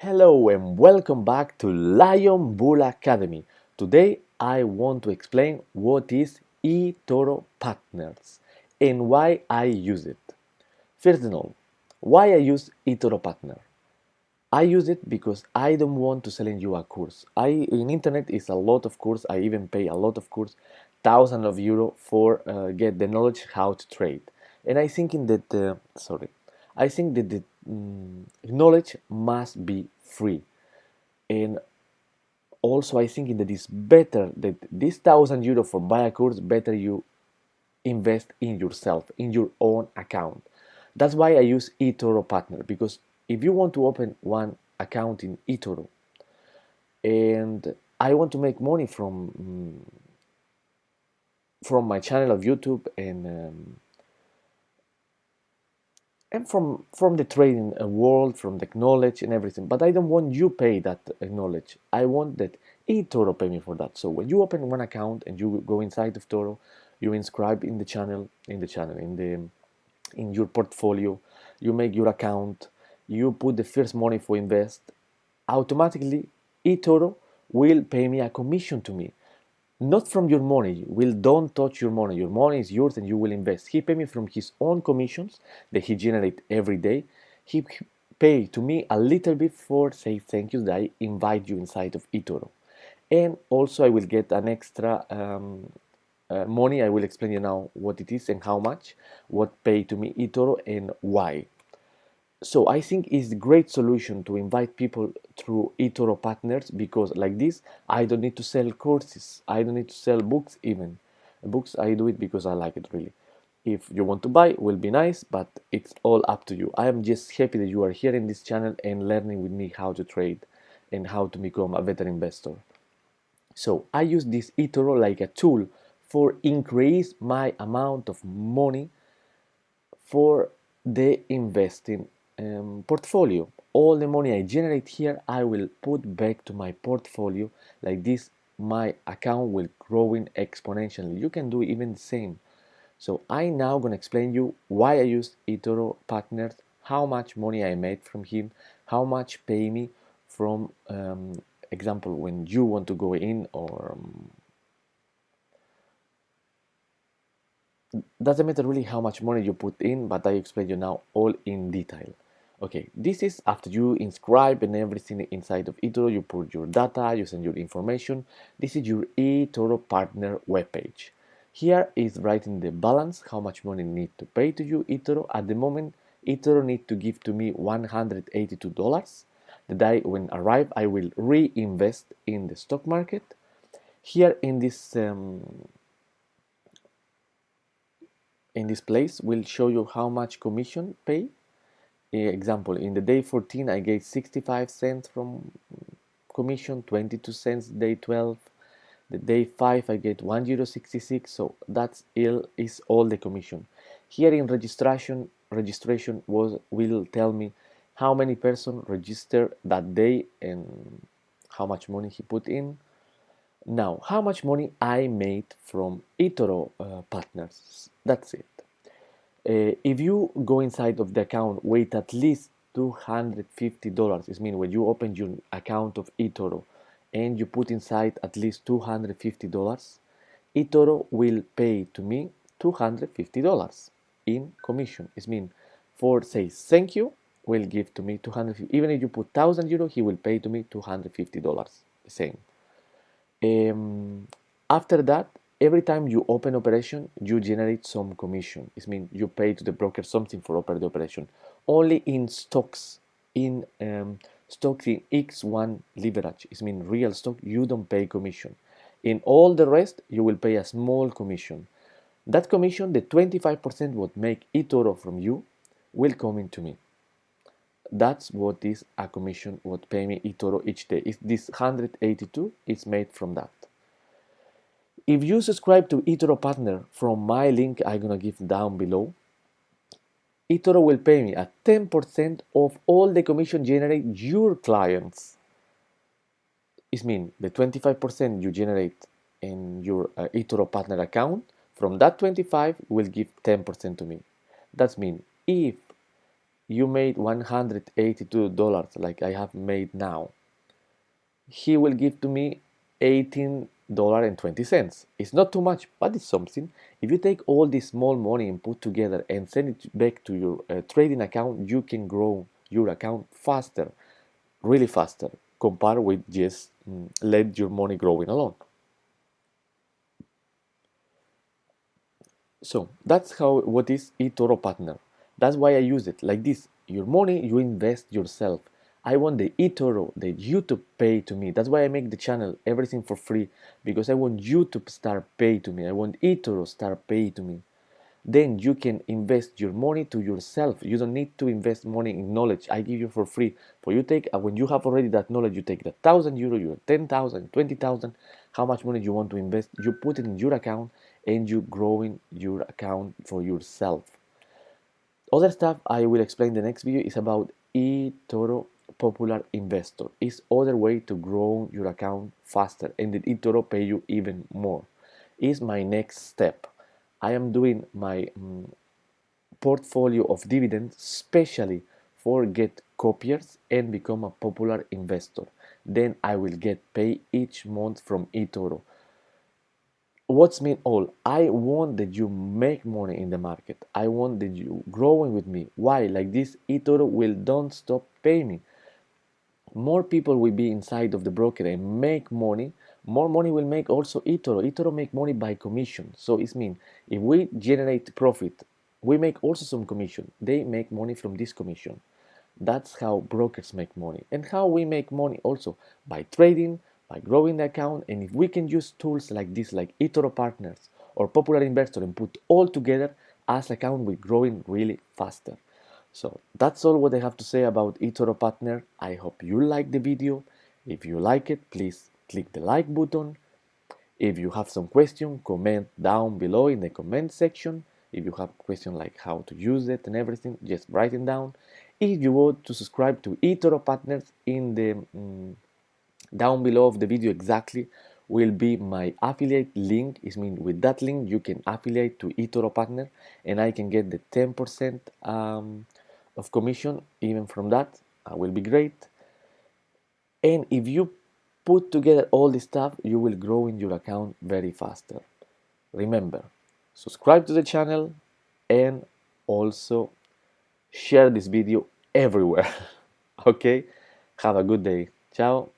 Hello and welcome back to Lion Bull Academy. Today I want to explain what is Etoro Partners and why I use it. First of all, why I use Etoro Partner. I use it because I don't want to sell you a course. In internet is a lot of course. I even pay a lot of course, thousands of euro for get the knowledge how to trade. And I thinking that I think that the knowledge must be free. And also I think that it's better that this €1,000 for buy a course, better you invest in yourself, in your own account. That's why I use Etoro Partner, because if you want to open one account in Etoro and I want to make money from my channel of YouTube and from the trading world, from the knowledge and everything, but I don't want you pay that knowledge. I want that eToro pay me for that. So when you open one account and you go inside of Toro, you inscribe in the channel, in your portfolio, you make your account, you put the first money for invest, automatically eToro will pay me a commission to me, not from your money. Will don't touch your money. Your money is yours and you will invest. He pay me from his own commissions that he generate every day. He pay to me a little bit for say thank you that I invite you inside of eToro, and also I will get an extra money. I will explain you now what it is and how much, what pay to me eToro and why. So I think it's a great solution to invite people through eToro Partners, because like this I don't need to sell courses, I don't need to sell books. Even books I do it because I like it really. If you want to buy, will be nice, but it's all up to you. I am just happy that you are here in this channel and learning with me how to trade and how to become a better investor. So I use this eToro like a tool for increase my amount of money for the investing portfolio. All the money I generate here, I will put back to my portfolio. Like this, my account will growing exponentially. You can do even the same. So I now gonna explain you why I use eToro Partners, how much money I made from him, how much pay me from example when you want to go in, or doesn't matter really how much money you put in, but I explain you now all in detail. Okay, this is after you inscribe and everything inside of eToro. You put your data, you send your information. This is your eToro Partner webpage. Here is writing the balance, how much money need to pay to you eToro. At the moment, eToro need to give to me $182. The day when arrive, I will reinvest in the stock market. Here in this place will show you how much commission pay. Example, in the day 14 I get 65 cents from commission, 22 cents day 12, the day 5 I get €1.66. So that's is all the commission. Here in registration will tell me how many person registered that day and how much money he put in. Now, how much money I made from eToro Partners. That's it. If you go inside of the account with at least $250, it means when you open your account of eToro and you put inside at least $250, eToro will pay to me $250 in commission. It means for say thank you will give to me 250. Even if you put €1,000, he will pay to me $250. The same. After that, every time you open operation, you generate some commission. It means you pay to the broker something for open the operation. Only in stocks, in stocks in X1 leverage, it means real stock, you don't pay commission. In all the rest, you will pay a small commission. That commission, the 25% what make eToro from you, will come into me. That's what is a commission what pay me eToro each day. Is this 182 is made from that. If you subscribe to eToro Partner from my link I'm gonna give down below, eToro will pay me at 10% of all the commission generate your clients. It means the 25% you generate in your eToro Partner account, from that 25 will give 10% to me. That means if you made $182 like I have made now. He will give to me $18.20. It's not too much, but it's something. If you take all this small money and put together and send it back to your trading account, you can grow your account faster, really faster, compared with just let your money growing alone. So that's how what is Etoro Partner. That's why I use it like this. Your money you invest yourself. I want the Etoro that you to pay to me. That's why I make the channel everything for free, because I want you to start pay to me. I want Etoro start pay to me. Then you can invest your money to yourself. You don't need to invest money in knowledge. I give you for free. For you take when you have already that knowledge, you take the €1,000, your 10,000, 20,000. How much money you want to invest? You put it in your account, and you growing your account for yourself. Other stuff I will explain the next video is about eToro Popular Investor. It's other way to grow your account faster, and the eToro pay you even more. Is my next step. I am doing my portfolio of dividends specially for get copiers and become a popular investor. Then I will get paid each month from eToro. What's mean all? I want that you make money in the market. I want that you growing with me. Why? Like this, eToro will don't stop paying me. More people will be inside of the broker and make money. More money will make also eToro. eToro make money by commission. So it means if we generate profit, we make also some commission. They make money from this commission. That's how brokers make money. And how we make money also by trading, by growing the account. And if we can use tools like this, like Etoro Partners or Popular Investor, and put all together, as account will growing really faster. So that's all what I have to say about Etoro Partner. I hope you like the video. If you like it, please click the like button. If you have some question, comment down below in the comment section. If you have question like how to use it and everything, just write it down. If you want to subscribe to eToro Partners, in the down below of the video exactly will be my affiliate link. It means with that link you can affiliate to eToro Partner, and I can get the 10% of commission even from that. Will be great. And if you put together all this stuff, you will grow in your account very faster. Remember, subscribe to the channel and also share this video everywhere. Okay, have a good day. Ciao.